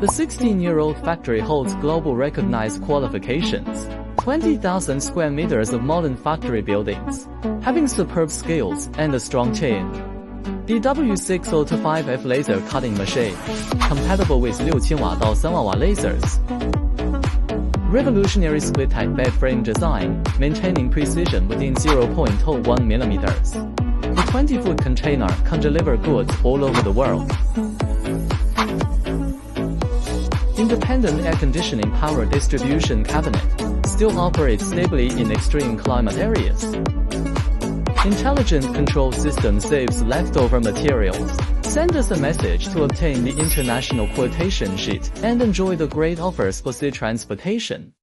The 16-year-old factory holds global recognized qualifications. 20,000 square meters of modern factory buildings, having superb skills and a strong team. The W6025F laser cutting machine, compatible with 6000瓦到3万瓦 lasers. Revolutionary split-type bed frame design, maintaining precision within 0.01 millimeters. The 20-foot container can deliver goods all over the world. Independent air conditioning power distribution cabinet, still operates stably in extreme climate areas. Intelligent control system saves leftover materials. Send us a message to obtain the international quotation sheet and enjoy the great offers for sea transportation.